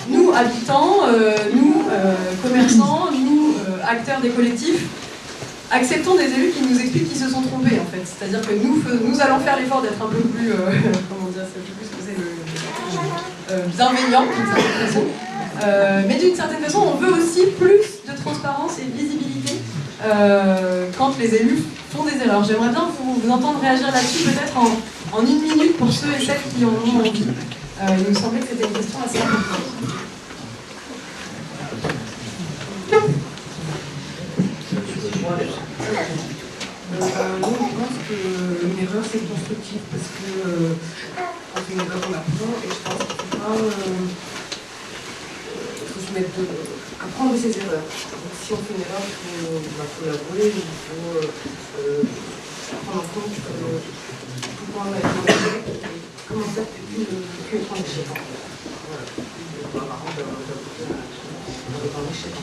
nous, habitants, nous, commerçants, nous, acteurs des collectifs, acceptons des élus qui nous expliquent qu'ils se sont trompés, en fait. C'est-à-dire que nous allons faire l'effort d'être un peu plus, comment dire, c'est plus que c'est bienveillant, d'une certaine façon. Mais d'une certaine façon, on veut aussi plus de transparence et de visibilité quand les élus font des erreurs. J'aimerais bien vous entendre réagir là-dessus, peut-être en 1 minute pour ceux et celles qui en ont envie. Il me semblait que c'était une question assez importante. Nous, on pense qu'une erreur, c'est constructif, parce que quand on fait une erreur, on apprend, et je pense qu'il faut se mettre apprendre de ses erreurs. Donc, si on fait une erreur, il faut l'avouer, il faut prendre en compte pourquoi on a été mauvais, et comment faire pour plus être en échec. Voilà. Avant d'être en échec.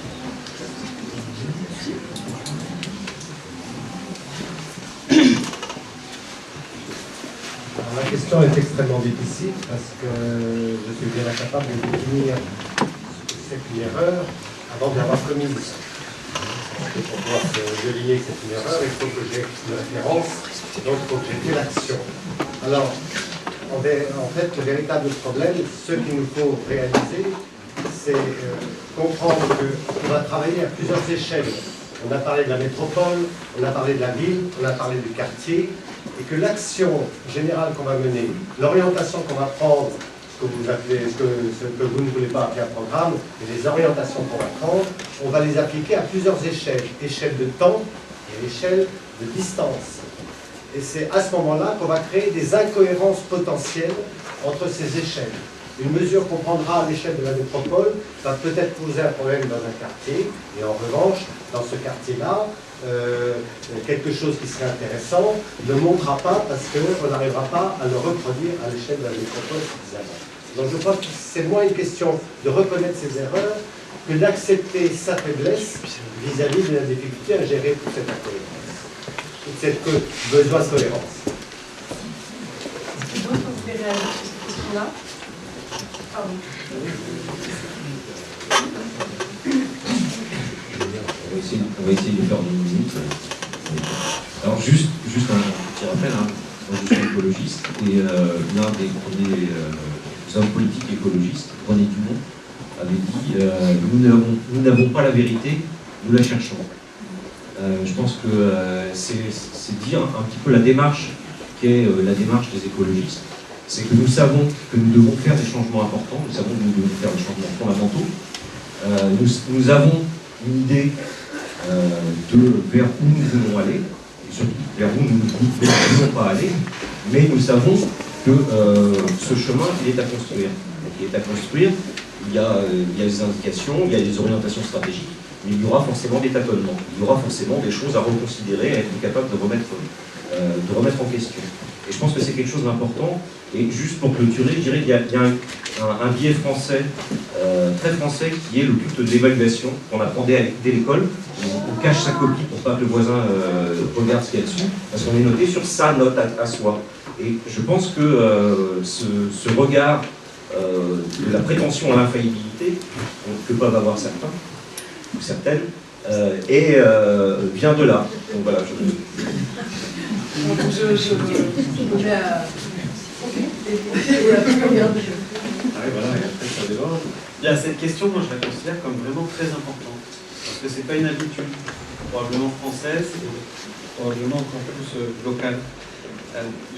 Alors, la question est extrêmement difficile parce que je suis bien incapable de définir ce que c'est qu'une erreur avant de l'avoir commise. Pour pouvoir deviner que c'est une erreur, il faut que j'ai une référence, donc il faut que j'ai fait l'action. Alors, en fait, le véritable problème, ce qu'il nous faut réaliser, c'est comprendre qu'on va travailler à plusieurs échelles. On a parlé de la métropole, on a parlé de la ville, on a parlé du quartier, et que l'action générale qu'on va mener, l'orientation qu'on va prendre, ce que vous ne voulez pas appeler un programme, mais les orientations qu'on va prendre, on va les appliquer à plusieurs échelles, échelle de temps et échelle de distance. Et c'est à ce moment-là qu'on va créer des incohérences potentielles entre ces échelles. Une mesure qu'on prendra à l'échelle de la métropole va peut-être poser un problème dans un quartier, et en revanche, dans ce quartier-là, quelque chose qui serait intéressant ne montera pas parce qu'on n'arrivera pas à le reproduire à l'échelle de la métropole suffisamment. Donc je crois que c'est moins une question de reconnaître ses erreurs que d'accepter sa faiblesse vis-à-vis de la difficulté à gérer toute cette incohérence, toute cette besoin de cohérence. Est-ce que d'autres voulaient réagir sur cette question-là? Pardon. On va essayer de faire en 1 minute. Alors juste un petit rappel, hein. Moi je suis écologiste et l'un des premiers hommes politiques écologistes, René Dumont, avait dit nous n'avons pas la vérité, nous la cherchons. Je pense que c'est dire un petit peu la démarche qu'est la démarche des écologistes. C'est que nous savons que nous devons faire des changements importants, nous savons que nous devons faire des changements fondamentaux. Nous avons une idée vers où nous voulons aller, et surtout vers où nous ne voulons pas aller, mais nous savons que ce chemin, il est à construire. Donc, il est à construire, il y a des indications, il y a des orientations stratégiques, mais il y aura forcément des tâtonnements, il y aura forcément des choses à reconsidérer, à être capable de remettre en question. Et je pense que c'est quelque chose d'important. Et juste pour clôturer, je dirais qu'il y a un biais français, très français, qui est le culte de l'évaluation qu'on apprend dès l'école. On cache sa copie pour pas que le voisin regarde ce qu'il y a dessus, parce qu'on est noté sur sa note à soi. Et je pense que ce regard de la prétention à l'infaillibilité que peuvent avoir certains, ou certaines, vient de là. Donc voilà, je me mets à... Bien, cette question, moi je la considère comme vraiment très importante, parce que c'est pas une habitude, probablement française et probablement encore plus locale.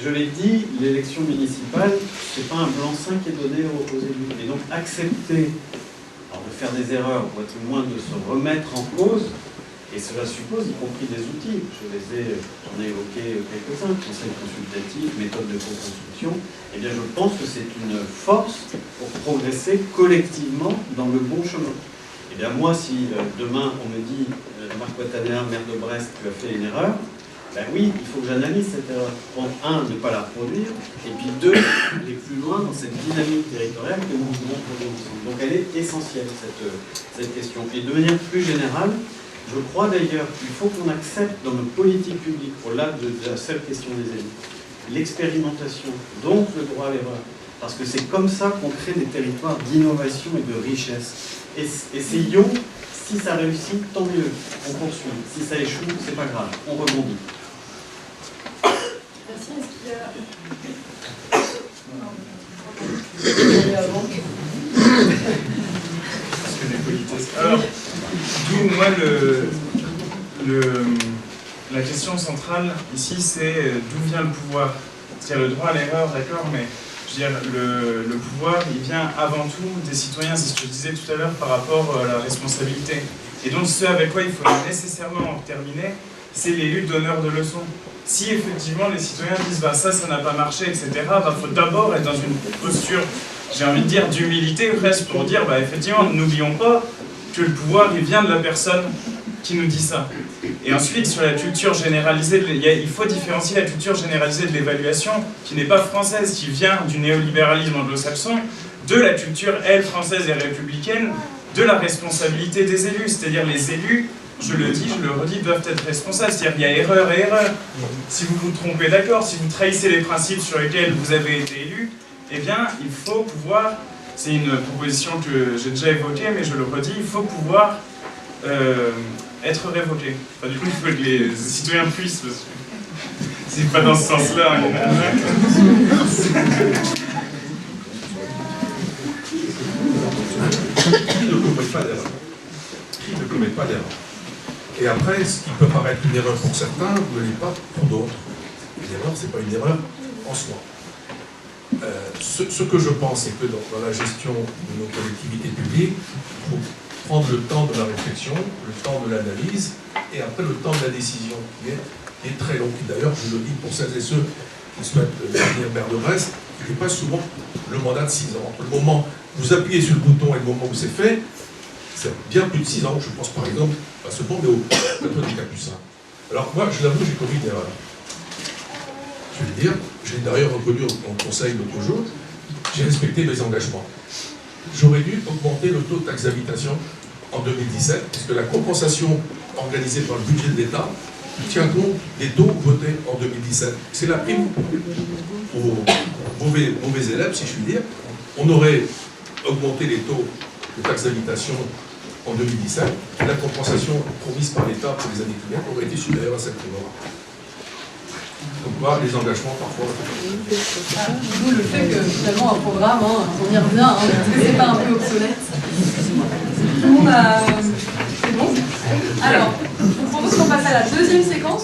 Je l'ai dit, l'élection municipale, c'est pas un blanc-seing qui est donné aux élus. Et donc accepter de faire des erreurs, ou à tout le moins de se remettre en cause, et cela suppose y compris des outils. J'en ai évoqué quelques-uns, conseil consultatif, méthode de co-construction. Eh bien, je pense que c'est une force pour progresser collectivement dans le bon chemin. Eh bien, moi, si demain on me dit, Marc Wattanea, maire de Brest, tu as fait une erreur, ben oui, il faut que j'analyse cette erreur. Donc, ne pas la reproduire, et puis 2, aller plus loin dans cette dynamique territoriale que nous voulons produire ensemble. Donc, elle est essentielle, cette question. Et de manière plus générale, je crois d'ailleurs qu'il faut qu'on accepte dans nos politiques publiques, au-delà de la seule question des élus, l'expérimentation, donc le droit à l'erreur. Parce que c'est comme ça qu'on crée des territoires d'innovation et de richesse. Essayons, si ça réussit, tant mieux, on poursuit. Si ça échoue, c'est pas grave, on rebondit. Merci, est-ce qu'il y a... Parce que des politesses. Alors, d'où moi la question centrale ici, c'est d'où vient le pouvoir? C'est-à-dire le droit à l'erreur, d'accord, mais je veux dire, le pouvoir, il vient avant tout des citoyens, c'est ce que je disais tout à l'heure par rapport à la responsabilité. Et donc ce avec quoi il faut nécessairement en terminer, c'est les luttes d'honneur de leçons. Si effectivement les citoyens disent bah, ça n'a pas marché, etc., bah, faut d'abord être dans une posture, j'ai envie de dire, d'humilité presque, pour dire bah, effectivement, n'oublions pas que le pouvoir il vient de la personne qui nous dit ça. Et ensuite, sur la culture généralisée, il faut différencier la culture généralisée de l'évaluation, qui n'est pas française, qui vient du néolibéralisme anglo-saxon, de la culture, elle, française et républicaine, de la responsabilité des élus. C'est-à-dire les élus, je le dis, je le redis, doivent être responsables. C'est-à-dire qu'il y a erreur et erreur. Si vous vous trompez, d'accord, si vous trahissez les principes sur lesquels vous avez été élu, eh bien, il faut pouvoir, c'est une proposition que j'ai déjà évoquée, mais je le redis, il faut pouvoir être révoqué. Enfin, du coup, il faut que les citoyens puissent, parce que c'est pas dans ce sens-là. Qui ne commet pas d'erreur. Qui ne commet pas d'erreur. Et après, ce qui peut paraître une erreur pour certains, ne l'est pas pour d'autres. Une erreur, ce n'est pas une erreur en soi. Ce que je pense, c'est que dans la gestion de nos collectivités publiques, il faut prendre le temps de la réflexion, le temps de l'analyse, et après le temps de la décision, qui est très long. D'ailleurs, je le dis pour celles et ceux qui souhaitent devenir maire de Brest, il n'est pas souvent le mandat de 6 ans. Entre le moment où vous appuyez sur le bouton et le moment où c'est fait, c'est bien plus de 6 ans. Je pense par exemple, pas seulement, mais au Théâtre des Capucins. Alors moi, je l'avoue, j'ai commis une erreur. Je vais le dire, je l'ai d'ailleurs reconnu au conseil l'autre jour, j'ai respecté mes engagements. J'aurais dû augmenter le taux de taxe d'habitation en 2017, puisque la compensation organisée par le budget de l'État tient compte des taux votés en 2017. C'est la prime aux mauvais élèves, si je puis dire. On aurait augmenté les taux de taxe d'habitation en 2017, et la compensation promise par l'État pour les années qui viennent aurait été supérieure à cette prime. Donc quoi, les engagements parfois. D'où le fait que finalement un programme, on y revient, est-ce que c'est pas un peu obsolète? Tout le monde a... C'est bon? Alors, je vous propose qu'on passe à la deuxième séquence.